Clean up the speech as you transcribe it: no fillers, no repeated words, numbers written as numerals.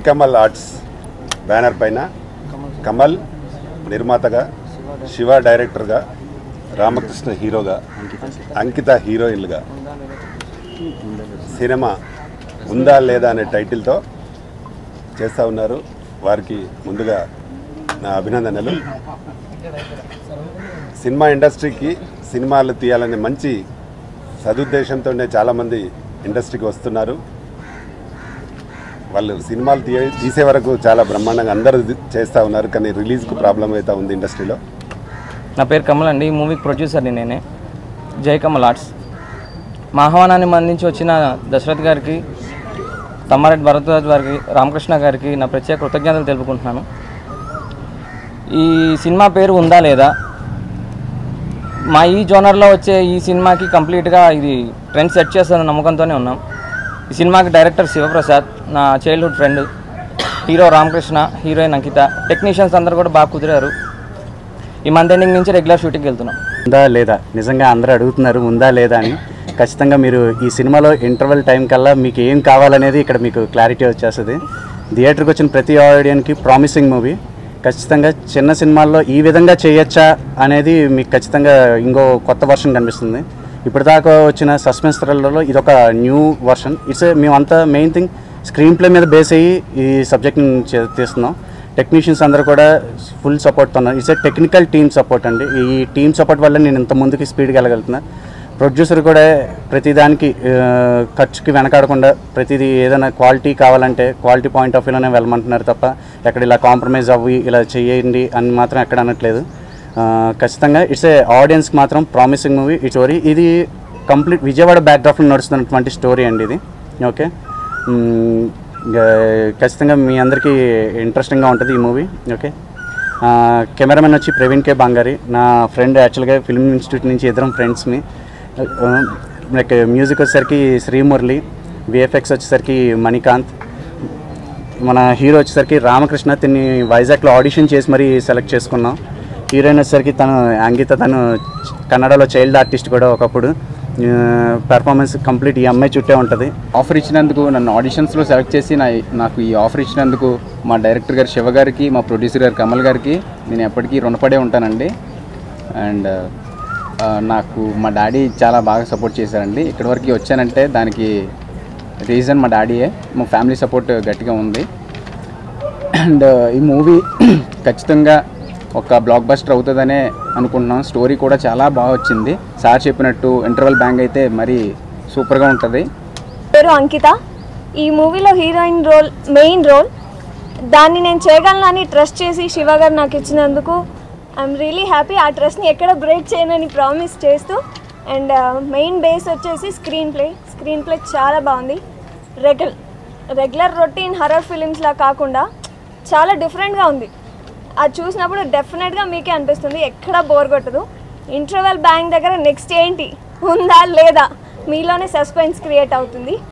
మణికమల్ arts banner పైన కమల్ నిర్మాతగా, శివ డైరెక్టర్గా, రామకృష్ణ హీరోగా, అంకిత హీరోయిన్లుగా సినిమా ఉందా లేదా అనే టైటిల్తో చేస్తూ ఉన్నారు. వారికి ముందుగా నా అభినందనలు. సినిమా ఇండస్ట్రీకి సినిమాలు తీయాలనే మంచి సదుద్దేశంతోనే చాలామంది ఇండస్ట్రీకి వస్తున్నారు. వాళ్ళు సినిమాలు తీసే వరకు చాలా బ్రహ్మాండంగా అందరూ చేస్తూ ఉన్నారు. కానీ రిలీజ్కు ప్రాబ్లం అయితే ఉంది ఇండస్ట్రీలో. నా పేరు కమల్ అండి. ఈ మూవీకి ప్రొడ్యూసర్ని నేనే. జై కమల్ ఆర్ట్స్. మా ఆహ్వానాన్ని అందించి వచ్చిన దశరథ్ గారికి, తమ్మారెడ్డి భరద్వాజ్ గారికి, రామకృష్ణ గారికి నా ప్రత్యేక కృతజ్ఞతలు తెలుపుకుంటున్నాను. ఈ సినిమా పేరు ఉందా లేదా, మా ఈ జోనర్లో వచ్చే ఈ సినిమాకి కంప్లీట్గా ఇది ట్రెండ్ సెట్ చేస్తుందన్న నమ్మకంతోనే ఉన్నాం. ఈ సినిమాకి డైరెక్టర్ శివప్రసాద్, నా childhood friend. Hero Ramakrishna, heroine Ankita. Technicians అందరూ కూడా బాగా కుదిరారు. ఈ మంత్ ఎండింగ్ నుంచి రెగ్యులర్ షూటింగ్కి వెళ్తున్నాం. ఉందా లేదా, నిజంగా అందరూ అడుగుతున్నారు ఉందా లేదా అని. ఖచ్చితంగా మీరు ఈ సినిమాలో ఇంటర్వెల్ టైం కల్లా మీకు ఏం కావాలనేది ఇక్కడ మీకు క్లారిటీ వచ్చేస్తుంది. థియేటర్కి వచ్చిన ప్రతి ఆడియన్కి ప్రామిసింగ్ మూవీ. ఖచ్చితంగా చిన్న సినిమాల్లో ఈ విధంగా చేయొచ్చా అనేది మీకు ఖచ్చితంగా ఇంకో కొత్త వర్షన్ కనిపిస్తుంది. ఇప్పటిదాకా వచ్చిన సస్పెన్స్ థ్రిల్లర్లో ఇదొక న్యూ వర్షన్. మేమంతా మెయిన్ థింగ్ స్క్రీన్ ప్లే మీద బేస్ అయ్యి ఈ సబ్జెక్ట్ని తీస్తున్నాం. టెక్నీషియన్స్ అందరూ కూడా ఫుల్ సపోర్ట్తో ఉన్నారు. It's a technical team support అండి. ఈ టీమ్ సపోర్ట్ వల్ల నేను ఇంత ముందుకి స్పీడ్గా వెళ్ళగలుగుతున్నా. ప్రొడ్యూసర్ కూడా ప్రతిదానికి ఖర్చుకి వెనకాడకుండా ప్రతిదీ ఏదైనా క్వాలిటీ కావాలంటే క్వాలిటీ పాయింట్ ఆఫ్ వ్యూలోనే వెళ్ళమంటున్నారు తప్ప ఎక్కడ ఇలా కాంప్రమైజ్ అవ్వి ఇలా చేయండి అని మాత్రం ఎక్కడ అనట్లేదు. ఖచ్చితంగా ఇట్స్ ఏ ఆడియన్స్కి మాత్రం ప్రామిసింగ్ మూవీ. ఈ స్టోరీ ఇది కంప్లీట్ విజయవాడ బ్యాక్డ్రాప్లో నడుస్తున్నటువంటి స్టోరీ అండి ఇది. ఓకే, ఖచ్చితంగా మీ అందరికీ ఇంట్రెస్టింగ్గా ఉంటుంది ఈ మూవీ. ఓకే, కెమెరామెన్ వచ్చి ప్రవీణ్ కే బంగారి, నా ఫ్రెండ్. యాక్చువల్గా ఫిల్మ్ ఇన్స్టిట్యూట్ నుంచి ఇద్దరం ఫ్రెండ్స్ని. లైక్ మ్యూజిక్ వచ్చేసరికి శ్రీమురళి, విఎఫ్ఎక్స్ వచ్చేసరికి మణికాంత్, మన హీరో వచ్చేసరికి రామకృష్ణ. తిని వైజాగ్లో ఆడిషన్ చేసి మరీ సెలెక్ట్ చేసుకున్నాం. హీరోయిన్ వచ్చేసరికి తను అంకిత, తను కన్నడలో చైల్డ్ ఆర్టిస్ట్ కూడా ఒకప్పుడు. పెర్ఫార్మెన్స్ కంప్లీట్ ఈ అమ్మాయి చుట్టే ఉంటుంది. ఆఫర్ ఇచ్చినందుకు, నన్ను ఆడిషన్స్లో సెలెక్ట్ చేసి నాకు ఈ ఆఫర్ ఇచ్చినందుకు మా డైరెక్టర్ గారు శివ గారికి, మా ప్రొడ్యూసర్ గారు కమల్ గారికి నేను ఎప్పటికీ రుణపడే ఉంటానండి. అండ్ నాకు మా డాడీ చాలా బాగా సపోర్ట్ చేశారండి. ఇక్కడి వరకు వచ్చానంటే దానికి రీజన్ మా డాడీయే. మా ఫ్యామిలీ సపోర్ట్ గట్టిగా ఉంది. అండ్ ఈ మూవీ ఖచ్చితంగా ఒక బ్లాక్ బస్టర్ అవుతుందనే అనుకుంటున్నాం. స్టోరీ కూడా చాలా బాగా వచ్చింది. సార్ చెప్పినట్టు ఇంటర్వెల్ బ్యాంగ్ అయితే మరీ సూపర్గా ఉంటుంది. పేరు అంకిత. ఈ మూవీలో హీరోయిన్ రోల్, మెయిన్ రోల్. దాన్ని నేను చేయగలనని ట్రస్ట్ చేసి శివ గారు నాకు ఇచ్చినందుకు ఐఎమ్ రియలీ హ్యాపీ. ఆ ట్రస్ట్ని ఎక్కడ బ్రేక్ చేయనని ప్రామిస్ చేస్తూ. అండ్ మెయిన్ బేస్ వచ్చేసి స్క్రీన్ ప్లే చాలా బాగుంది. రెగ్యులర్ రొటీన్ హర్రర్ ఫిలిమ్స్లా కాకుండా చాలా డిఫరెంట్గా ఉంది. అది చూసినప్పుడు డెఫినెట్గా మీకే అనిపిస్తుంది, ఎక్కడా బోర్ కొట్టదు. ఇంటర్వెల్ బ్యాంగ్ దగ్గర నెక్స్ట్ ఏంటి ఉందా లేదా మీలోనే సస్పెన్స్ క్రియేట్ అవుతుంది.